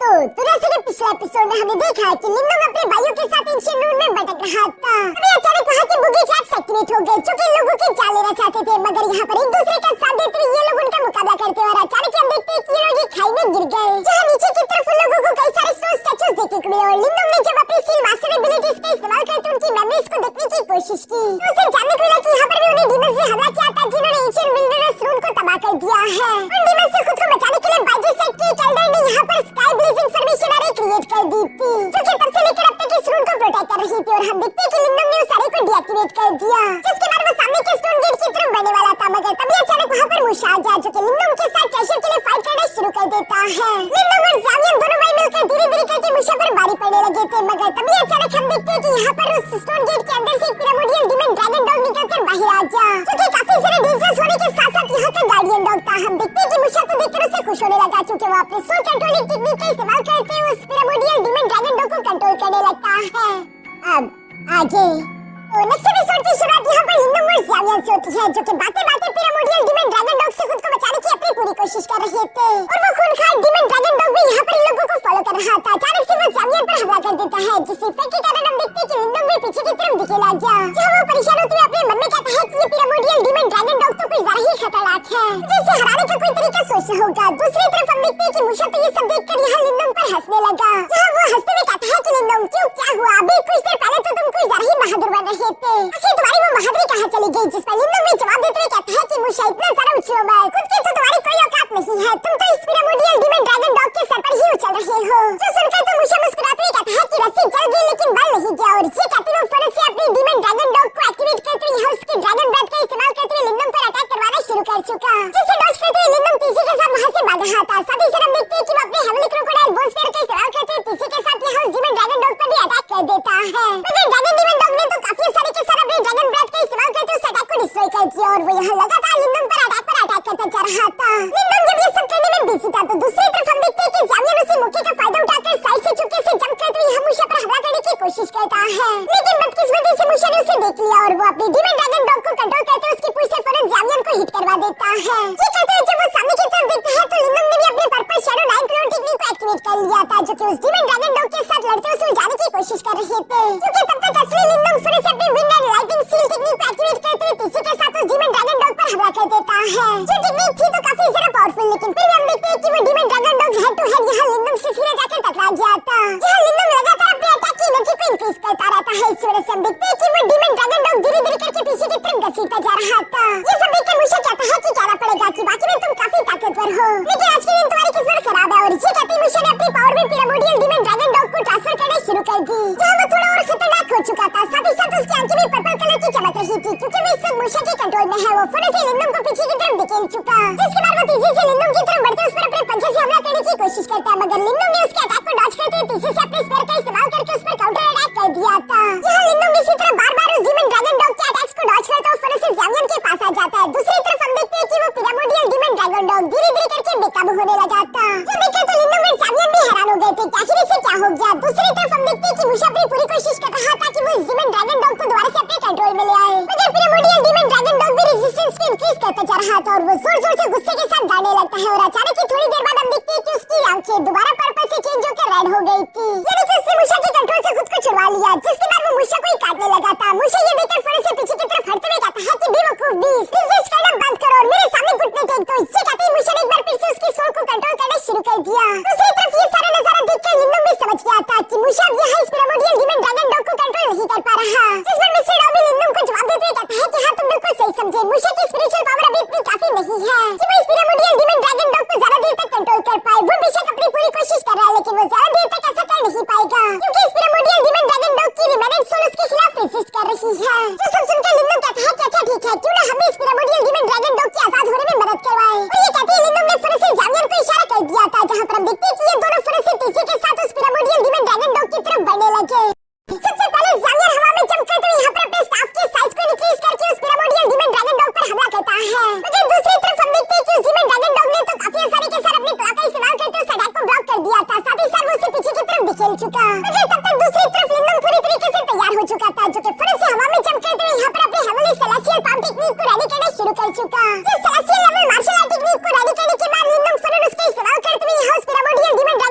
तो तूने सिर्फ पिछले एपिसोड में हमने देखा कि लिंगम अपने भाइयों के साथ एंशिएंट रूम में भटक रहा था। अभी अचानक वहाँ की बुगी ट्रैप्स एक्टिवेट हो गए जो कि इन लोगों की जान लेना चाहते थे, मगर यहाँ पर एक दूसरे का साथ देते हुए ये लोग उनका मुकाबला करते और अचानक हम देखते हैं कि ये लोग एक खाई में गिर गए, जहाँ नीचे की तरफ उन लोगों को कई सारे स्टोन स्टैचूज देखने को मिले और लिंगम ने जब अपनी सील मास्टर एबिलिटीज का इस्तेमाल करके उनकी मेमोरीज को देखने की कोशिश की तो उसे जानने को मिला कि यहाँ पर भी उन्हें डीमंस ने हमला किया था जिन्होंने एंशिएंट विल्डरनेस रूम को तबाह कर दिया है। उन डीमंस से खुद को बचाने के लिए बाइजस सेट के एक एल्डर ने यहाँ पर स्काई ब्लेजिंग फॉर्मेशन अरे क्रिएट कर दी थी जो कि तब से लेकर अब तक इस रूम को प्रोटेक्ट कर रही थी और हम देखते हैं कि लिंगम ने उस अरे को डीएक्टिवेट कर दिया, जिसके बाद वो सामने के स्टोन गेट की तरफ बढ़ने वाला था, मगर तभी अचानक वहाँ पर मूशा आ गया जो कि लिंगम के साथ ट्रेजर के लिए फाइट करना शुरू कर देता है। लिंगम और ज़ावियन दोनों भाई मिलकर धीरे-धीरे करके मूशा पर भारी पड़ने लगे थे, मगर तभी अचानक हम देखते हैं कि यहाँ पर उस स्टोन गेट के अंदर से एक पिरामिडियल डीमन ड्रैगन डॉग निकलकर बाहर आ गया जो कि काफी सारे डेंजरस होने के साथ-साथ यहाँ का गार्डियन डॉग था। हम देखते हैं कि मूशा को देखकर उसे खुश होने लगा क्योंकि वो अपने सोल कंट्रोलिंग टेक्निक का इस्तेमाल करते हुए उस पिरामिडियल डीमन ड्रैगन डॉग को कंट्रोल करने लगता है। अब आगे तो नेक्स्ट एपिसोड की शुरुआत यहाँ पर लिंगम और ज़ावियन से होती है जो कि बातें-बातें पिरामिडियल डीमन ड्रैगन डॉग से खुद को बचाने की अपनी पूरी कोशिश कर रहे थे और वो खूंखार डीमन ड्रैगन डॉग भी यहाँ पर इन लोगों को फॉलो कर रहा था। अचानक से वो ज़ावियन पर हमला कर देता है जिस इफेक्ट के कारण हम देखते हैं कि लिंगम भी पीछे की तरफ दिखे लग गया जहाँ वो परेशान होते हुए अपने मन में कहता है कि ये पिरामिडियल डीमन ड्रैगन डॉग तो कुछ ज्यादा ही खतरनाक है, जिसे हराने का कोई तरीका सोचना होगा। दूसरी तरफ हम देखते हैं कि मूशा तो ये सब देखकर यहाँ लिंगम पर हंसने लगा जहाँ वो हंसते हुए कहता है कि लिंगम क्यों क्या हुआ, अभी कुछ देर पहले तो तुम कुछ ज्यादा ही बहादुर बन रहे थे, आखिर तुम्हारी वो बहादुरी कहाँ चली गई? जिस पर लिंगम भी जवाब देते हुए कहता है कि मूशा इतना सारा उछलो मत, खुद की तो तुम्हारी कोई औकात नहीं है, तुम तो इस पिरामिडियल डीमन ड्रैगन डॉग के सर पर ही उछल रहे हो। जो सुनकर तो मूशा मुस्कुराते हुए कहता है कि रस्सी जल गई लेकिन बल नहीं गया और ये कहते हुए फौरन से अपनी डीमन ड्रैगन डॉग को एक्टिवेट करते हुए यहाँ उसके ड्रैगन ब्रेथ का इस्तेमाल करते हुए लिंगम पर अटैक करवाना शुरू कर चुका, जिसे डॉज करते हुए लिंगम तीसी के साथ वहाँ से भाग रहा था। साथ ही साथ हम देखते हैं कि वो अपने हेवनली क्रोकोडाइल बोन स्पेयर का इस्तेमाल करते हुए तीसी के साथ यहाँ उस डीमन ड्रैगन डॉग पर भी अटैक कर देता है, मगर ड्रैगन डीमन डॉग ने तो काफी सारे के साथ अपने ड्रैगन ब्रेथ का इस्तेमाल करते उस अटैक को डिस्ट्रॉय कर दिया और वो यहाँ लगातार लिंगम पर अटैक करता जा रहा था। लिंगम जब ये सब करने में बिजी था तो दूसरी तरफ हम देखते हैं कि ज़ावियन उसी मौके का फायदा उठाकर साइड से चुपके से जंप करते हुए मूशा पर हमला करने की कोशिश करता है, लेकिन बदकिस्मती से मूशा ने उसे देख लिया और वो अपनी डीमन ड्रैगन डॉग को कंट्रोल करते उसकी पूंछ से फौरन ज़ावियन को हिट करवा देता है। ये कहते हुए जब वो सामने की तरफ देखता है तो लिंगम ने भी अपने पर्पल शैडो 9 क्लोन टेक्निक को एक्टिवेट कर लिया था जो कि उस डीमन ड्रैगन डॉग के साथ लड़ते हुए जाने की कोशिश कर रहे थे, क्योंकि तब तक असली लिंगम फौरन से अपनी wind and lighting seal technique को एक्टिवेट करते हुए तीसी के साथ उस डीमन ड्रैगन डॉग पर हमला कर देता है। जो टेक्निक थी तो काफी ज्यादा पावरफुल, लेकिन फिर भी हम देखते हैं कि वो demon dragon dog head to head यहाँ लिंगम से सीधे जाकर टकरा गया था, जहाँ लिंगम लगातार अपने अटैक की एनर्जी को इंक्रीज करता रहता है। इस वजह से हम देखते हैं कि वो डीमन ड्रैगन डॉग धीरे-धीरे करके पीछे की तरफ घसीटता जा रहा था। ये सब देखकर मूशा कहता है कि कहना पड़ेगा कि बाकी में तुम काफी ताकतवर हो, लेकिन आज के दिन तुम्हारी किस्मत खराब है और ये कहते मूशा ने अपनी पावर में पिरामिडियल डीमन ड्रैगन डॉग को ट्रांसफर करना शुरू कर दी, जहाँ वो थोड़ा और खतरनाक हो चुका था। साथ ही साथ उसकी आंखें भी पर्पल कलर की चमक रही थी क्योंकि वो इस सब मूशा के कंट्रोल में है। वो फौरन से लिंगम को पीछे की तरफ धकेल चुका, जिसके बाद वो तेजी से लिंगम की तरफ बढ़ते उस पर अपने पंजे से हमला करने की कोशिश करता है, मगर लिंगम ने उसके अटैक को डॉज करते हुए तेजी से अपने स्पेयर का इस्तेमाल करके उस पर काउंटर अटैक कर दिया था। यहाँ लिंगम इसी तरह बार-बार उस डीमन ड्रैगन डॉग के अटैक्स को डॉज करता हुआ फौरन से ज़ावियन के पास आ जाता है। दूसरी तरफ हम देखते हैं कि वो पिरामिडियल डीमन ड्रैगन डॉग धीरे-धीरे करके बेकाबू होने लगा था। ये देखकर तो लिंगम और ज़ावियन भी हैरान हो गए थे कि आखिर इसे क्या हो गया। दूसरी तरफ हम देखते हैं कि मूशा अपनी पूरी कोशिश कर रहा था कि वो इस डीमन ड्रैगन डॉग को दोबारा से अपने कंट्रोल में ले आए, मगर पिरामिडियल डीमन ड्रैगन डॉग भी रेजिस्टेंस को इंक्रीज करता जा रहा था और वो जोर-जोर से गुस्से के साथ गाने लगता है और अचानक ही थोड़ी देर बाद हम देखते हैं कि उसकी आंखें दोबारा पर्पल से चेंज होकर रेड हो गई थी, यानी कि उसने मूशा के कंट्रोल से खुद को छुड़वा लिया, जिसके बाद वो मूशा को ही काटने लगा था। मूशा ये देखकर फौरन से पीछे की तरफ हटते हुए कहता है कि बेवकूफ बीस्ट, रेजिस्ट करना बंद करो और मेरे सामने घुटने टेक दो। ये कहते ही मूशा ने एक बार फिर से उसकी सोल को कंट्रोल करना शुरू कर दिया। दूसरी तरफ ये सारा नजारा देखकर लिंगम भी समझ गया था कि मूशा अब यहाँ इस पिरामिडियल डीमन ड्रैगन डॉग को कंट्रोल नहीं कर पा रहा, जिस पर मिस्टर डॉबी लिंगम को जवाब देते हुए कहता है कि हाँ तुम बिल्कुल सही समझे, मूशा की स्पिरिचुअल पावर अभी इतनी काफी नहीं है कि वो इस पिरामिडियल डीमन ड्रैगन डॉग को ज्यादा देर तक कंट्रोल कर पाए। वो बेशक अपनी पूरी कोशिश कर रहा है लेकिन वो ज्यादा देर तक ऐसा कर नहीं पाएगा क्योंकि इस पिरामिडियल डीमन ड्रैगन डॉग की रिमेनेंट सोल उसके खिलाफ रेजिस्ट कर रही है। जो सब सुनकर लिंगम कहता है कि अच्छा ठीक है, क्यों ना हम इस पिरामिडियल डीमन ड्रैगन डॉग के आजाद होने में मदद करवाएं। और ये कहते ही लिंगम ने फौरन से ज़ावियन को इशारा कर दिया था, जहाँ पर हम देखते हैं कि ये दोनों फौरन से तेजी के साथ उस पिरामिडियल डीमन ड्रैगन डॉग की तरफ बढ़ने लगे। सबसे पहले ज़ावियन हवा में जंप करते हुए यहाँ पर अपने स्टाफ के साइज को इंक्रीज करके उस पिरामिडियल डीमन ड्रैगन डॉग पर हमला करता है, मगर दूसरी तरफ हम देखते हैं कि उस डीमन ड्रैगन डॉग ने तो काफी आसानी के साथ अपनी क्लॉ का इस्तेमाल करके उस अटैक को ब्लॉक कर दिया था। साथ ही साथ वो उसे पीछे की तरफ धकेल चुका, मगर तब तक दूसरी तरफ लिंगम पूरी तरीके से तैयार हो चुका था, जो कि फौरन से हवा में जंप करते हुए यहाँ पर अपने हेवनली सेलेस्टियल पाम टेक्निक को रेडी करना शुरू कर चुका। जिस celestial level martial art technique को रेडी करने के बाद लिंगम फौरन उसका इस्तेमाल करते हुए यहाँ उस पिरामिडियल डीमन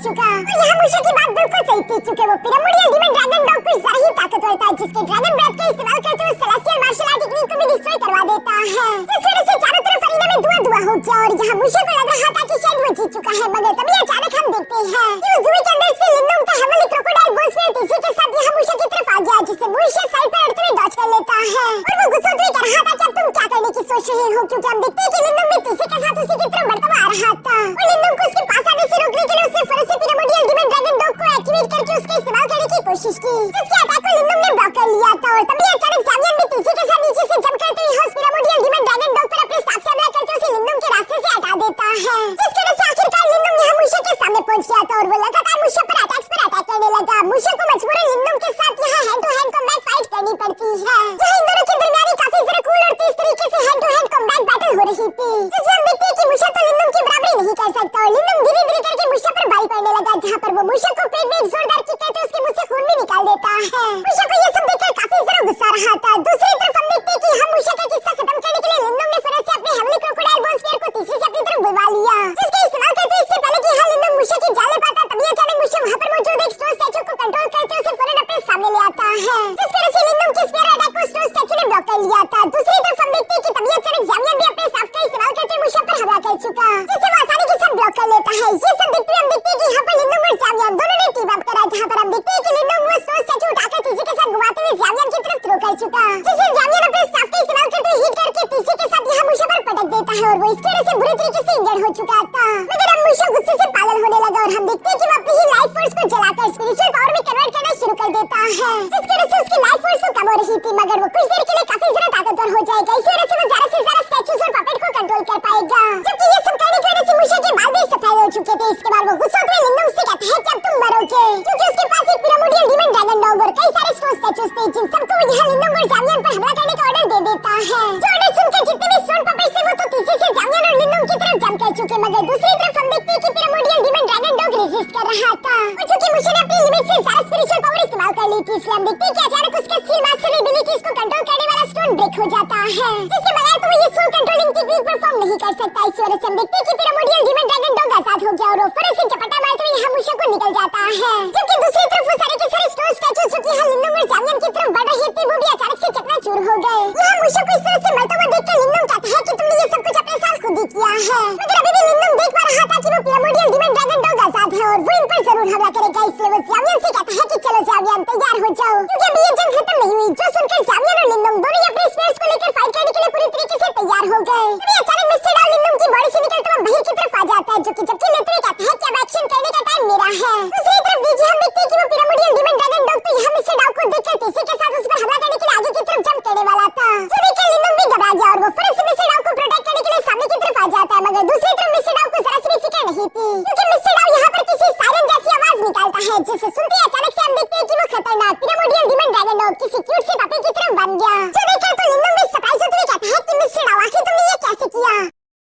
चुका। और यहाँ मूशा की बात बिल्कुल सही थी, क्योंकि वो पिरामिडियल डीमन ड्रैगन डॉग कुछ ज्यादा ही ताकतवर था, जिसके ड्रैगन ब्रेथ का इस्तेमाल करते हुए सेलेस्टियल मार्शल आर्ट टेक्निक को भी डिस्ट्रॉय करवा देता है। जिस वजह से चारों तरफ अरीना में धुआं हो गया और यहाँ मूशा को लग रहा था कि शायद वो जीत चुका है, मगर तभी अचानक हम देखते हैं कि उस धुएं के अंदर से लिंडोंग का हेवनली क्रोकोडाइल बुल स्पिरिट इसी के साथ यहाँ मूशा की तरफ आ गया, जिससे मूशा साइड पर अड़ते हुए डॉज कर लेता है। और वो गुस्सा हुए कह रहा था कि अब तुम क्या करने की सोच रहे हो, क्योंकि हम देखते हैं कि लिंडोंग भी तीसरे के साथ उसी की तरफ बढ़ता हुआ आ रहा था। और लिंडोंग को उसके पास आने से रोकने के लिए उसने फौरन से पिरामिडियल डीमन ड्रैगन डॉग को एक्टिवेट करके उसका इस्तेमाल करने की कोशिश की, जिसके अटैक को लिंडोंग ने ब्लॉक कर लिया था। और तभी अचानक ज़ावियन भी तीसरे के साथ नीचे से जंप करते हुए उस पिरामिडियल डीमन ड्रैगन डॉग पर अपने स्टाफ से हमला करके उसे लिंडोंग के रास्ते से हटा देता है, जिसकी वजह से आखिरकार लिंडोंग यहाँ मूशा के सामने पहुंच गया था और वो लगातार मूशा पर अटैक करने लगा। मूशा को मजबूरन लिंडोंग के साथ यहाँ hand to hand combat fight करनी पड़ती है, जहाँ इन दोनों के दरमियान काफी जरा कूल और तेज तरीके से hand to hand combat battle हो रही थी, जिसमें हम देखते हैं कि मूशा तो लिंडोंग की बराबरी नहीं कर सकता और लिंडोंग धीरे-धीरे करके मूशा पर भारी पड़ने लगा, जहाँ पर वो मूशा को पेट में एक जोरदार किक करते उसके मुंह से खून भी निकाल देता है। मूशा को ये सब देखकर काफी जरा गुस्सा रहा था। दूसरी तरफ हम देखते हैं कि हम मूशा का किस्सा खत्म करने के लिए लिंडोंग ने फौरन से अपने हेवनली क्रोकोडाइल बुल स्पियर को तीसरे से अपनी तरफ बुलवा लिया, जिसका इस्तेमाल करते इससे पहले कि यहाँ लिंडोंग मूशा की जान ले पाता, तभी अचानक मूशा वहाँ पर मौजूद एक स्टोन स्टैचू को कंट्रोल करते उसे फौरन अपने सामने ले आता है, जिस तरह से लिंडोंग के स्पेयर अटैक को स्टोन स्टैचू ने ब्लॉक कर लिया था। दूसरी तरफ हम देखते हैं कि तभी अचानक ज़ावियन भी अपने स्टाफ का इस्तेमाल करते मूशा पर हमला कर चुका, जिसे वो आसानी के साथ ब्लॉक कर लेता है। ये सब देखते हुए हम देखते हैं कि यहाँ पर लिंडोंग और ज़ावियन दोनों ने टीम अप करा, जहाँ पर हम देखते हैं कि लिंडोंग वो स्टोन स्टैचू उठाकर तीसरे के साथ घुमाते हुए ज़ावियन की तरफ थ्रो कर चुका, जिसे ज़ावियन अपने स्टाफ का इस्तेमाल करते हुए हिट करके तीसरे के साथ यहाँ मूशा पर पटक देता है और वो इसकी वजह से बुरी तरीके से इंजर्ड हो चुका था। मगर अब मूशा गुस्से से पागल होने लगा और हम देखते हैं कि वो अपनी ही लाइफ फोर्स को जलाकर स्पिरिचुअल पावर में कन्वर्ट करना शुरू कर देता है, जिसकी वजह से उसकी लाइफ फोर्स तो कम हो रही थी, मगर वो कुछ देर के लिए काफी ज्यादा ताकतवर हो जाएगा। इसी वजह से वो ज्यादा से ज्यादा स्टैचूज और पपेट को कंट्रोल कर पाएगा, जबकि ये सब करने की वजह से मूशा के बाल भी सफेद हो चुके थे। इसके बाद वो गुस्सा हुए लिंडोंग से कहता है कि अब तुम मरोगे, क्योंकि उसके पास एक पिरामिडियल डीमन ड्रैगन डॉग और कई सारे स्टोन स्टैचूज थे, जिन सबको वो यहाँ लिंडोंग और ज़ावियन पर हमला करने का ऑर्डर दे देता है। जो ऑर्डर सुनकर जितने भी स्टोन पपेट्स थे वो तो तीसरे से ज़ावियन और लिंडोंग की तरफ जंप कर चुके, मगर दूसरी तरफ हम देखते हैं कि pyramidal demon dragon dog resist कर रहा था, और चूंकि मूशा ने अपनी लिमिट से ज्यादा स्पिरिचुअल पावर इस्तेमाल कर ली थी, इसलिए हम देखते हैं कि अचानक उसके स्टील मास्टर एबिलिटीज को कंट्रोल करने वाला स्टोन ब्रेक हो जाता है, जिसके बगैर तो वो ये सोल कंट्रोलिंग टेक्निक परफॉर्म नहीं कर सकता। इस वजह से हम देखते हैं कि पिरामिडियल डीमन ड्रैगन डॉग आजाद हो गया और वो फौरन से झपट्टा मारते हुए यहाँ मूशा को निकल जाता है, जबकि दूसरी तरफ वो सारे के सारे स्टोन स्टैचू जो कि यहाँ लिंडोंग और ज़ावियन की तरफ बढ़ रहे थे वो भी अचानक से चकनाचूर हो गए। यहाँ मूशा को इस तरह से मरता हुआ देखकर लिंडोंग कहता है कि तुमने ये सब कुछ अपने साथ खुद ही किया है, मगर अभी भी लिंडोंग देख पा रहा था कि वो पिरामिडियल डीमन ड्रैगन डॉग आजाद है और वो इन पर जरूर हमला करेगा, इसलिए वो ज़ावियन से कहता है कि चलो ज़ावियन तैयार हो जाओ, क्योंकि अभी ये जंग खत्म नहीं हुई। जो सुनकर ज़ावियन और लिंडोंग दोनों ही अपने स्पेयर्स को लेकर फाइट करने के लिए पूरी तरीके से तैयार हो गए। तभी अचानक मिस्टर डाउ लिंडोंग की बॉडी से निकलता हुआ बाहर की तरफ आ जाता है, जो कि जबकि लेते हुए कहता है कि अब एक्शन करने का टाइम मेरा है। दूसरी तरफ नीचे हम देखते हैं कि वो पिरामिडियल डीमन ड्रैगन डॉग तो यहाँ मिस्टर डाउ को देखकर तीसरे के साथ उस पर हमला करने के लिए आगे की तरफ जंप करने वाला था, जो देखकर लिंडोंग भी घबरा गया और वो फौरन से मिस्टर डाउ को प्रोटेक्ट करने के लिए सामने की तरफ आ जाता है, मगर दूसरी तरफ मिस्टर डाउ को जरा सी भी फिक्र नहीं थी, क्योंकि मिस्टर डाउ यहाँ पर किसी सायरन जैसी आवाज निकालता है, जिसे सुनते ही अचानक से हम देखते हैं कि वो खतरनाक पिरामिडियल डीमन ड्रैगन डॉग किसी क्यूट सी पपी की तरफ बन गया, जो देखकर तो लिंडोंग भी सरप्राइज होते हुए कहता है कि मिस्टर डाउ आखिर तुमने ये कैसे किया।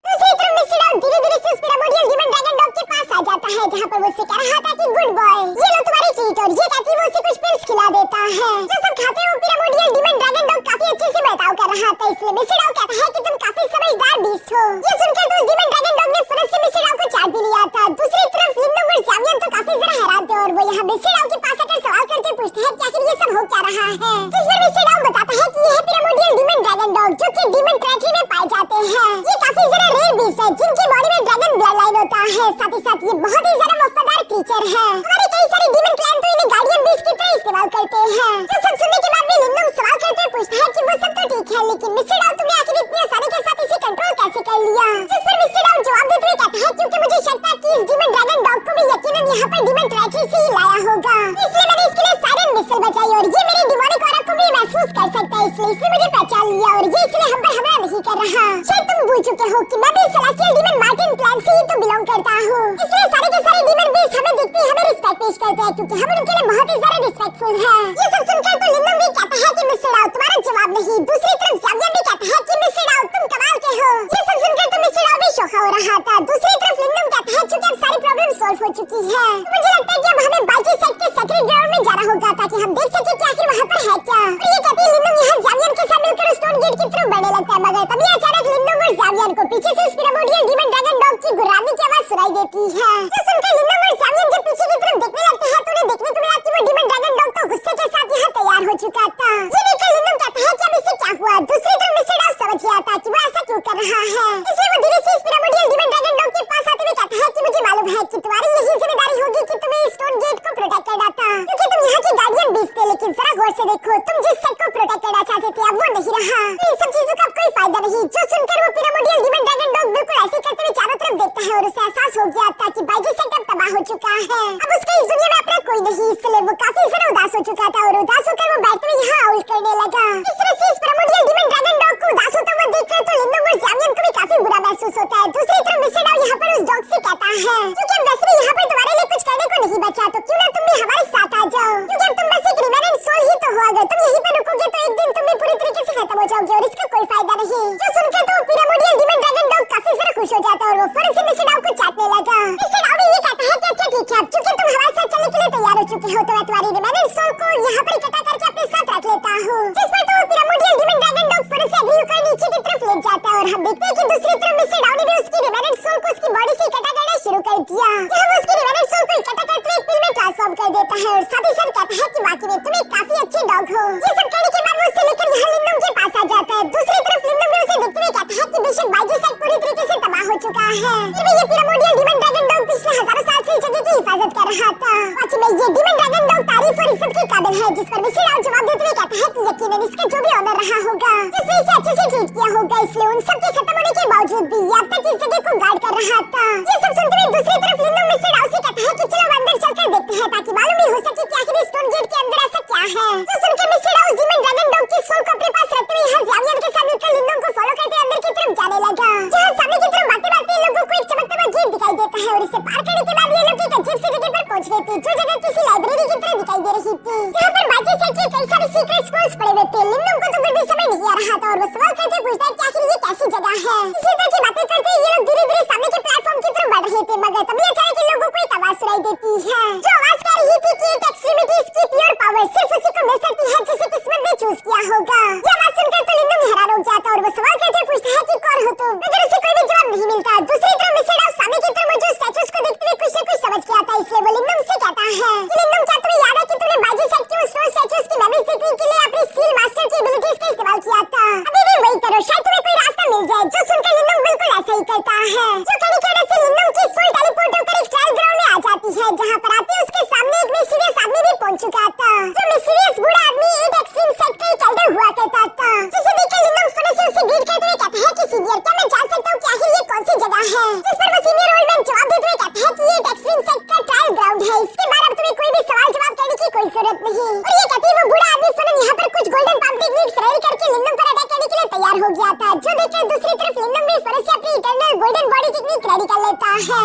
दूसरी तरफ मिस्टर डाउ धीरे-धीरे से उस पिरामिडियल डीमन ड्रैगन डॉग के पास आ जाता है, जहाँ पर वो उससे कह रहा था कि गुड बॉय ये लो तुम्हारी ट्रीट, और ये कहती वो उसे कुछ पिल्स खिला देता है, जो सब खाते हुए पिरामिडियल डीमन ड्रैगन डॉग काफी अच्छे से बर्ताव कर रहा था, इसलिए मिस्टर डाउ कहता है कि तुम काफी समझदार बीस्ट हो। ये सुनकर तो उस डीमन ड्रैगन डॉग ने फौरन से मिस्टर डाउ को चाट भी लिया था। दूसरी तरफ लिंडोंग और ज़ावियन तो काफी जरा हैरान थे और वो यहाँ मिस्टर डाउ के पास आकर सवाल करते पूछते हैं कि आखिर ये सब हो क्या रहा है, जिस पर मिस्टर डाउ बताता है कि ये है पिरामिडियल डीमन ड्रैगन डॉग, जो कि डीमन टेरिटरी में पाए जाते हैं। ये काफी जरा रेयर बीस्ट है जिनकी बॉडी में ड्रैगन ब्लड लाइन होता है, साथ ही साथ ये बहुत ही ज्यादा वफादार क्रीचर है। हमारे कई सारे डीमन क्लैन तो इन्हें गार्डियन बीस्ट की तरह इस्तेमाल करते हैं। जो सब सुनने के बाद भी लिंडोंग सवाल करते हुए पूछता है कि वो सब तो ठीक है, लेकिन मिस्टर डाउ तुमने आखिर इतनी आसानी के साथ इसे कंट्रोल कैसे कर लिया, जिस पर मिस्टर डाउ जवाब देते हुए कहता है क्योंकि मुझे शक था कि इस डीमन ड्रैगन डॉग को भी यकीनन यहाँ पर डीमन टेरिटरी से ही लाया होगा, इसलिए मैंने इसके लिए सायरन मिसल बचाई और ये मेरे डिमोनिक ऑरा को भी महसूस कर सकता है, इसलिए इसने मुझे पहचान लिया और ये इसलिए हम पर हमला नहीं कर रहा। शायद तुम भूल चुके हो कि मैं भी सेलेस्टियल डीमन मार्टिन क्लैन से ही तो बिलोंग करता हूँ, इसलिए सारे के सारे डीमन बीस्ट हमें देखते ही हमें रिस्पेक्ट पेश करते हैं, क्योंकि हम उनके लिए बहुत ही ज्यादा रिस्पेक्टफुल हैं। ये सब सुनकर तो लिंडोंग भी कहता है कि मिस्टर डाउ तुम्हारा जवाब नहीं। दूसरी तरफ ज़ावियन भी कहता है कि मिस्टर डाउ तुम कमाल के हो। ये सब सुनकर तो मिस्टर डाउ भी शौक हो रहा था। दूसरी तरफ लिंडोंग कहता है चूंकि अब सारी प्रॉब्लम सॉल्व हो चुकी है, मुझे लगता है कि अब हमें बाकी साइड के सेक्रेट ग्राउंड में जाना होगा ताकि हम देख सके कि आखिर वहाँ पर है क्या। और ये कहते ही लिंडोंग यहाँ ज़ावियन के साथ मिलकर स्टोन गेट की तरफ बढ़ने लगता है, मगर तभी अचानक लिंडोंग और ज़ावियन को पीछे से उस पिरामिडियल डीमन ड्रैगन डॉग की गुर्राने की आवाज सुनाई देती है, जो सुनकर लिंडोंग और ज़ावियन जब और उसे एहसास हो गया था कि बाइजी सेटअप तबाह हो चुका है। अब उसके इस दुनिया में अपना कोई नहीं, इसलिए वो काफी ज्यादा उदास हो चुका था और उदास होकर वो बैठते हुए यहाँ आउल करने लगा। इस तरह से इस प्राइमोर्डियल डीमन ड्रैगन डॉग को उदास होता हुआ देखकर तो लिंदोंग और ज़ावियन को भी काफी बुरा महसूस होता है। दूसरी तरफ मिस्टर डाओ यहाँ पर उस डॉग से कहता है, क्योंकि अब वैसे भी यहाँ पर तुम्हारे लिए कुछ करने को नहीं बचा, तो क्यों ना तुम भी हमारे साथ आ जाओ, क्योंकि अब तुम बस एक रिमेनेंट सोल ही तो हो। अगर तुम यहीं पर रुकोगे तो एक दिन तुम भी पूरी तरीके से खत्म हो जाओगे और इसका कोई फायदा नहीं। जो सुनकर तो प्राइमोर्डियल डीमन ड्रैगन डॉग काफी ज्यादा खुश हो जाता है और वो फौरन से मिस्टर डाओ को चाटने लगा। मिस्टर डाओ भी ये कहता है कि अच्छा ठीक है, अब चूंकि तुम हमारे साथ चलने के लिए तैयार हो चुके हो तो मैं तुम्हारी रिमेनेंट सोल को यहाँ पर इकट्ठा करके अपने साथ रख लेता हूँ। जिस पर तो प्राइमोर्डियल डीमन ड्रैगन डॉग फौरन से एग्री होकर नीचे की तरफ लेट जाता है और हम देखते हैं कि दूसरी तरफ मिस्टर डाओ ने भी उसकी रिमेनेंट सोल को उसकी बॉडी से इकट्ठा करना शुरू कर दिया। जब वो उसकी रिमेनेंट सोल को इकट्ठा करके एक पिल में ट्रांसफॉर्म कर देता है और साथ ही साथ कहता है कि वाकई में तुम एक काफी अच्छे डॉग हो। ये सब कहने के बाद वो उसे लेकर यहाँ लिंदोंग के पास आ जाता है। दूसरी तरफ लिंदोंग भी उसे देखते हुए कहता है कि बेशक बाइजी सेट पूरी तरीके से तबाह हो चुका है, फिर भी ये प्राइमोर्डियल डीमन ड्रैगन डॉग पिछले हजारों साल से इस जगह की हिफाजत कर रहा था। वाकई में ये डीमन ड्रैगन डॉग तारीफ और इज्जत के काबिल है। जिस पर मिस्टर डाओ जवाब देते हुए कहता है कि यकीनन इसका जो भी ऑनर रहा होगा, जिसने इसे अच्छे से ट्रीट किया होगा, इसलिए उन सब के खत्म होने के बावजूद भी ये अब तक इस जगह को गार्ड कर रहा था। ये सब सुनते हुए दूसरी तरफ लिंदोंग मिस्टर डाओ से कहता है कि चलो अब अंदर चलकर देखते हैं ताकि मालूम ही हो सके कि आखिर स्टोन गेट के अंदर ऐसा क्या है। तो सुनकर mister Dao demon dragon dog की सोल को अपने पास रखते हुए यहाँ ज़ावियन के साथ मिलकर लिंदोंग को फॉलो करते अंदर की तरफ जाने लगा। जहाँ सामने की तरफ भागते भागते लोगों को एक चमकता हुआ गेट दिखाई देता है और इसे पार करने के बाद ये लोग एक अजीब सी जगह पर पहुंच गए थे, जो जगह किसी लाइब्रेरी की तरह दिखाई दे रही थी, जहाँ पर बाइजी सेट के कई सारे सीक्रेट स्क्रॉल्स पड़े हुए थे। लिंदोंग को तो फिर भी समझ नहीं आ रहा था और वो सवाल करके पूछता है कि आखिर ये कैसी जगह है। इसी तरह की बातें करते ये लोग धीरे धीरे सामने के प्लेटफॉर्म की तरफ बढ़ रहे थे, मगर तभी अचानक इन लोगों को एक आवाज सुनाई देती है, जो आवाज कह रही थी कि एक एक्सट्रीमिटी की प्योर पावर सिर्फ उसी को मिल सकती है जिसे किस्मत ने चूज किया होगा। ये आवाज सुनकर तो लिंदोंग हैरान हो जाता और वो सवाल करके पूछता है कि कौन हो तुम, मगर उसे कोई भी जवाब नहीं मिलता। दूसरी तरफ मिस्टर डाओ सामने की तरफ मौजूद स्टैचूज को देखते हुए कुछ न कुछ समझ गया था, इसलिए वो लिंदोंग से कहता है कि लिंदोंग क्या तुम्हें याद है कि तुमने बाइजी सेट के उस स्टैचूज की मेमोरीज देखने के लिए अपनी सील मास्टर की एबिलिटीज का इस्तेमाल किया था। अभी भी वही करो, शायद तुम्हें कोई रास्ता मिल जाए। जो सुनकर लिंदोंग बिल्कुल ऐसा ही करता है। जो कहने की वजह से लिंदोंग की सोल टेलीपोर्ट होकर एक ट्रायल ग्राउंड में आ जाती है, जहाँ पर आते उसके सामने एक मिस्टीरियस आदमी भी पहुंच चुका था। जो मिस्टीरियस बूढ़ा आदमी एक एक्सट्रीम सेट का एक एल्डर हुआ करता था, जिसे देखकर लिंदोंग फौरन से उसे ग्रीट करते हुए कहता है कि सीनियर क्या मैं जान सकता हूँ कि आखिर ये कौन सी जगह है। जिस पर वो सीनियर ओल्ड मैन जवाब देते हुए कहता है कि ये एक एक्सट्रीम सेट का ट्रायल ग्राउंड है, इसके बाद अब तुम्हें कोई भी सवाल जवाब करने की कोई जरूरत नहीं। और ये कहते वो बूढ़ा आदमी फौरन यहाँ पर कुछ गोल्डन पाम टेक्निक्स रेडी करके लिंदोंग पर अटैक करने के लिए तैयार हो गया था, जो देखकर दूसरी तरफ लिंदोंग भी फौरन से अपनी eternal golden body technique ready कर लेता है,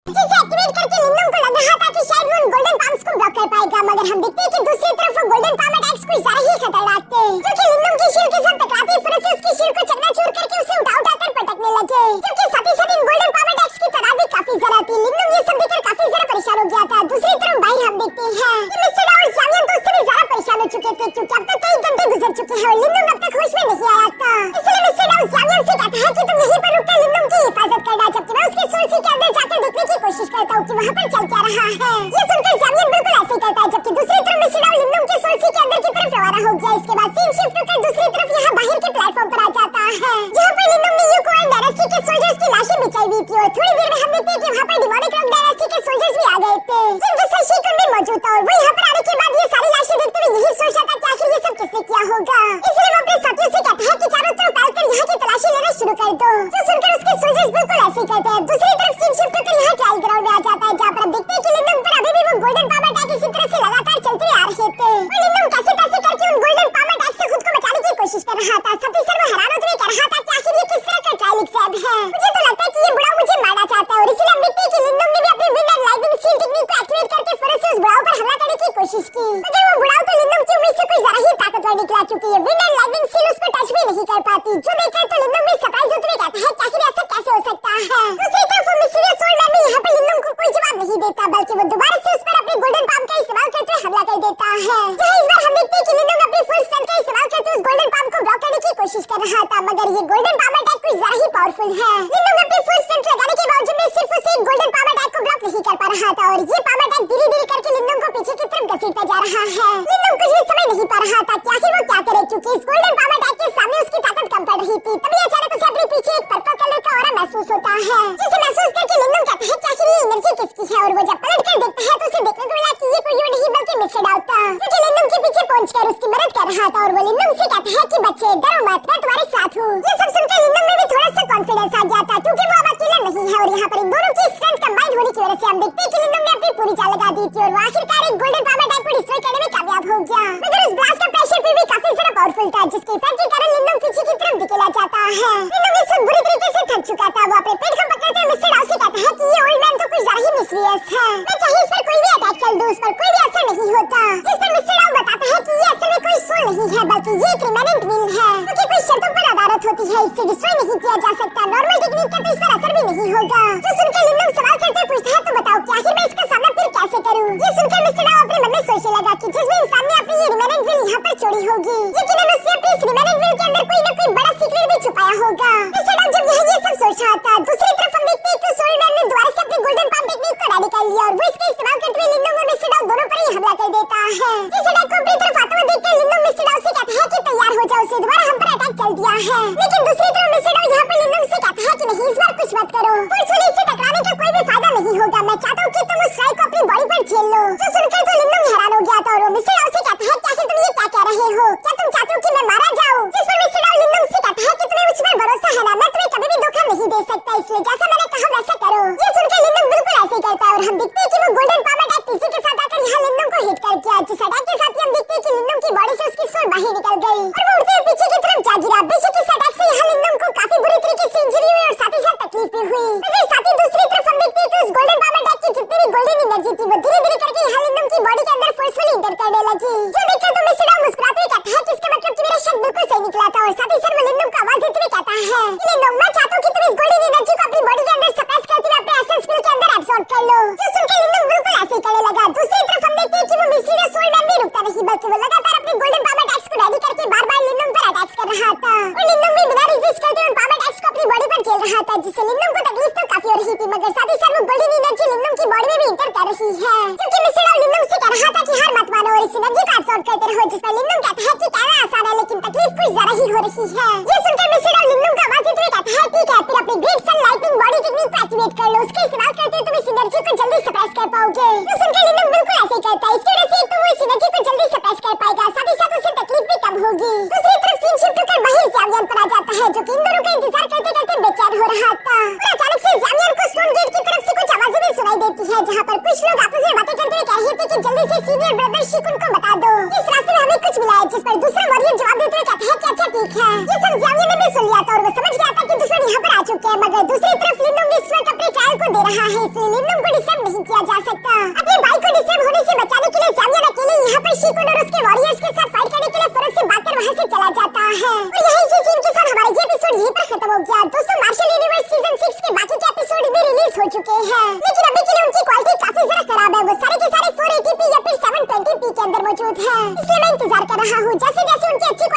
जिसे एक्टिवेट करके लिंदोंग को लग रहा था कि शायद वो उन गोल्डन पाम्स को ब्लॉक कर पाएगा, मगर हम देखते हैं कि दूसरी तरफ वो गोल्डन पाम अटैक्स कुछ ज्यादा ही खतरनाक थे, जो कि लिंदोंग की शील्ड के साथ टकराते ही फौरन से उसकी शील्ड को चकनाचूर करके उसे उठा-उठाकर पटकने लगे, जबकि साथ ही साथ इन गोल्डन पाम अटैक्स की तादाद भी काफी ज्यादा थी। लिंदोंग ये सब देखकर काफी ज्यादा परेशान हो गया था। दूसरी तरफ बाहर हम देखते हैं कि मिस्टर डाओ और ज़ावियन तो उससे भी ज्यादा परेशान हो चुके थे, क्योंकि अब तक कई घंटे गुजर चुके हैं और लिंदोंग अब तक होश में नहीं आया था। इसलिए मिस्टर डाओ ज़ावियन से कहता है कि तुम यहीं पर रुककर लिंदोंग की हिफाजत करना, जबकि मैं उसके सोल के अंदर जाकर देखने की कोशिश करता हूँ कि वहाँ पर चल क्या रहा है। ये सुनकर ज़ावियन बिल्कुल ऐसे ही करता है, जबकि दूसरी तरफ मिस्टर डाओ लिंदोंग के सोल के अंदर की तरफ रवाना हो गया। इसके बाद सीन शिफ्ट होकर दूसरी तरफ यहाँ बाहर के प्लेटफॉर्म पर आ जाता है, जहाँ पर लिंदोंग ने यूको एंड डायनेस्टी के सोल्जर्स की लाशें बिछाई हुई थी और थोड़ी देर में हम देखते हैं कि वहाँ पर डिमोनिक रॉक डायनेस्टी के सोल्जर्स भी आ गए थे, जिनके सर शीकुन में मौजूद था, और वो यहाँ पर आने के बाद ये सारी लाशें देखते हुए यही सोच रहा था कि आखिर ये सब किसने किया होगा। इसलिए वो अपने साथियों से कहता है कि चारों तरफ फैलकर यहाँ की तलाशी लेना शुरू कर दो, जो सुनकर उसके सोल्जर्स बिल्कुल ऐसे ही करते हैं। दूसरी तरफ सीन शिफ्ट होकर यहाँ ट्रायल ग्राउंड में आ जाता है, जहाँ पर देखते हैं कि लिंदोंग पर अभी भी वो गोल्डन पाम अटैक इसी तरह से लगातार चलते आ रहे थे, और लिंदोंग कैसे कैसे करके उन गोल्डन पाम अटैक से खुद को बचाने की कोशिश कर रहा था। साथ ही साथ वो हैरान होते हुए कह रहा था कि आखिर ये किस तरह का ट्रायल एग्जाम है। मुझे तो लगता है कि ये बुढ़ा मुझे मारना चाहता है, और इसलिए हम देखते हैं कि लिंदोंग ने भी अपनी wind and lightning shield technique को एक्टिवेट करके फौरन से उस बुढ़ाऊ पर हमला करने की कोशिश की, मगर वो बुढ़ाऊ तो लिंदोंग की उम्मीद से कुछ ज्यादा ही ताकतवर निकला, चुकी है विंड एंड लाइटनिंग शील्ड उसको टच भी नहीं कर पाती, जो देखकर तो लिंदोंग भी सरप्राइज होते हुए कहता है कि आखिर ऐसा कैसे हो सकता है। दूसरी तरफ वो मिस्टीरियस ओल्ड मैन भी यहाँ पर लिंदोंग को कोई जवाब नहीं देता, बल्कि वो दोबारा से उस पर अपने गोल्डन पाम का इस्तेमाल करते हुए हमला कर देता है। जहाँ इस बार हम देखते हैं कि लिंदोंग अपनी फुल स्ट्रेंथ का इस्तेमाल करते उस गोल्डन पाम को ब्लॉक करने की कोशिश कर रहा था, मगर ये गोल्डन पाम अटैक कुछ ज्यादा ही पावरफुल है। लिंदोंग अपनी फुल स्ट्रेंथ लगाने के बावजूद भी सिर्फ उसे एक गोल्डन पाम अटैक को ब्लॉक नहीं कर पा रहा था, और ये पाम अटैक धीरे धीरे करके लिंदोंग को पीछे की तरफ घसीटता जा रहा है। लिंदोंग कुछ भी समझ नहीं पा रहा था कि आखिर वो क्या करे, क्योंकि इस गोल्डन पाम अटैक के सामने उसकी ताकत कम पड़ रही थी। तभी अचानक उसे अपने पीछे एक पर्पल कलर का ऑरा महसूस होता है, जिसे महसूस करके लिंदोंग कहता है कि आखिर ये एनर्जी किसकी है, और वो जब पलट कर देखता है तो उसे देखने को मिला कि ये कोई और नहीं बल्कि मिस्टर डाओ था, जो कि लिंदोंग के पीछे पहुंचकर उसकी मदद कर रहा था, और वो लिंदोंग से कहता है कि बच्चे डरो मत, मैं तुम्हारे साथ हूँ। ये सब सुनकर लिंदोंग में भी थोड़ा सा कॉन्फिडेंस आ गया था, क्योंकि वो अब अकेला नहीं है और और यहाँ पर इन दोनों की स्ट्रेंथ कंबाइन होने की वजह से हम देखते हैं कि लिंदोंग ने अपनी पूरी चाल लगा दी थी और वो आखिरकार एक गोल्डन पावर अटैक को डिस्ट्रॉय करने में कामयाब हो गया। मगर उस ब्लास्ट का प्रेशर फिर भी काफी ज्यादा पावरफुल था, जिसके इफेक्ट के कारण लिंदोंग पीछे की तरफ धकेला जाता है। लिंदोंग इस वक्त बुरी तरीके से थक चुका था। वो अपने पेट को पकड़ते हुए मिस्टर डाउ से कहता है कि ये ओल्ड मैन तो कुछ ज्यादा ही मिस्टीरियस है। मैं चाहे इस पर कोई भी अटैक चल दूं, उस पर कोई भी असर नहीं होता। जिस पर मिस्टर डाउ बताता है कि ये असल में कोई सोल नहीं है, बल्कि ये एक रिमेनेंट विल है, क्योंकि कोई शर्तों पर अदालत होती है, इससे डिस्ट्रॉय नहीं किया जा सकता। नॉर्मल टेक्निक का तो इस पर असर भी नहीं होगा। जो सुनकर लिंदोंग सवाल करते हुए पूछता है, तो बताओ कि आखिर मैं इसका सामना फिर कैसे करूं? ये सुनकर मिस्टर डाउ अपने मन में सोचने लगा कि जिस भी इंसान ने अपनी ये रिमेनेंट विल यहाँ पर छोड़ी होगी, यकीनन उसने अपनी इस रिमेनेंट विल के अंदर कोई न कोई बड़ा सीक्रेट भी छुपाया होगा। मिस्टर डाउ जब ये सब सोच रहा था, दूसरी तरफ हम देखते हैं कि सोल मैन ने दोबारा से अपनी गोल्डन पाम टेक्निक को रेडी कर लिया और वो इसका इस्तेमाल करते हुए लिंदोंग और मिस्टर डाउ दोनों पर ही हमला कर देता है। इस अटैक को अपनी तरफ आते हुए देखकर लिंदोंग मिस्टर डाउ से कहता है कि तैयार हो जाओ, उसे दोबारा हम पर अटैक चल दिया है। लेकिन दूसरी तरफ मिस्टर डाउ यहाँ पर लिंदोंग से कहता है कि नहीं, इस बार कुछ मत करो, फोर्सफुली इससे टकराने का कोई भी फायदा नहीं होगा। मैं चाहता हूँ कि तुम उस स्ट्राइक को अपनी बॉडी पर झेल लो। जो सुनकर तो लिंदोंग हैरान हो गया था और वो मिस्टर डाउ से कहता है कि आखिर तुम ये क्या कह रहे हो? क्या तुम चाहते हो कि मैं मारा जाऊं? जिस पर मिस्टर डाउ लिंदोंग से कहता है कि तुम्हें मुझ पर भरोसा है ना, मैं तुम्हें कभी भी धोखा नहीं दे सकता, इसलिए जैसा मैंने कहा वैसा करो। ये सुनकर लिंदोंग बिल्कुल ऐसे ही करता है और हम देखते हैं कि वो गोल्डन पाम अटैक तीसरे के साथ आकर यहाँ लिंदोंग को हिट कर गया। जिस अटैक के साथ ही हम देखते हैं कि लिंदोंग की बॉडी से उसकी सोल बाहर निकल गई और वो उड़ते हुए पीछे की तरफ जा गिरा। बेशक इस अटैक से यहाँ लिंदोंग को काफी बुरी तरीके से इंजरी हुई और साथ ही साथ तकलीफ भी हुई। मगर साथ ही दूसरी तरफ हम देखते हैं कि उस गोल्डन पाम अटैक की जितनी भी गोल्डन एनर्जी थी, वो धीरे धीरे करके यहाँ लिंदोंग की बॉडी के अंदर फोर्सफुली इंटर करने लगी। जो देखकर तो मिस्टर डाउ मुस्कुराते हुए कहता है कि इसका मतलब कि मेरा शक बिल्कुल सही निकला था और साथ ही साथ वो लिंदोंग को आवाज देते हुए कहता है, लिंदोंग मैं चाहता हूँ कि तुम इस गोल्डन एनर्जी को अपनी बॉडी के अंदर सप्रेस करते हुए अपने एसेंस फील्ड के अंदर एब्सॉर्ब कर लो। जो सुनकर लिंदोंग बिल्कुल ऐसे ही करने लगा। दूसरी तरफ हम देखते हैं कि वो मिस्टीरियस सोल मैन भी रुकता नहीं, बल्कि वो लगातार अपने गोल्डन पाम अटैक्स को रेडी करके बार-बार लिंदोंग पर अटैक्स कर रहा था और लिंदोंग भी बिना रेजिस्ट करते उन पाम अटैक्स को अपनी बॉडी पर झेल रहा था, जिससे लिंदोंग को तकलीफ तो काफी हो रही थी, मगर साथ ही साथ वो गोल्डन एनर्जी लिंदोंग की बॉडी में भी इंटर कर रही है। क्योंकि मिस्टर डाउ लिंदोंग से कह रहा था कि हार मत मानो और इस एनर्जी को एब्सॉर्ब करते रहो, जिस पर लिंदोंग कहता है कि कहना आसान है लेकिन तकलीफ कुछ ज्यादा ही हो रही है। ये सुनकर मिस्टर डाउ लिंदोंग को आवाज देते हुए कहता है, ठीक है, फिर अपनी ग्रेट सन लाइटनिंग बॉडी टेक्निक को एक्टिवेट कर लो, उसका इस्तेमाल करते हुए तुम इस एनर्जी को जल्दी सप्रेस कर पाओगे। तो सुनकर लिंदोंग बिल्कुल ऐसे ही करता है। इसकी वजह से एक तो वो इस एनर्जी को जल्दी सप्रेस कर पाएगा, साथ ही साथ उसे तकलीफ भी कम होगी। दूसरी तरफ सीन शिफ्ट होकर वही ज़ावियन पर आ जाता है, जो कि इन दोनों का इंतजार करते करते बेचैन हो रहा था। और अचानक से ज़ावियन को स्टोन गेट की तरफ से कुछ आवाजें भी सुनाई देती है, जहाँ पर कुछ लोग आपस में बातें करते हुए कह रहे थे कि जल्दी से सीनियर ब्रदर शिकुन को बता दो, इस रास्ते में हमें कुछ मिला है। जिस पर दूसरा वॉरियर जवाब देते हुए कहता है कि अच्छा ठीक है। ये सब ज़ावियन ने भी सुन लिया था और वो समझ गया था कि दुश्मन यहाँ पर आ चुके हैं, मगर दूसरी तरफ लिंदोंग इस वक्त अपने ट्रायल को दे रहा है, इसलिए लिंदोंग को डिस्टर्ब नहीं किया जा सकता। अपने भाई को डिस्टर्ब होने से बचाने के लिए ज़ावियन अकेले यहाँ पर शिकुन और उसके वॉरियर्स के साथ फाइट करने के लिए फौरन से भागकर वहाँ से चला जाता है। और यही इसी सीन के साथ हमारा ये एपिसोड यहीं पर खत्म हो गया। दोस्तों, मार्शल यूनिवर्स सीजन 6 के बाकी के एपिसोड भी रिलीज हो चुके हैं, लेकिन अभी के लिए उनकी क्वालिटी काफी ज्यादा खराब है। वो सारे के सारे 480p या फिर 720p के अंदर मौजूद है, इसलिए मैं इंतजार कर रहा हूँ जैसे जैसे उनकी अच्छी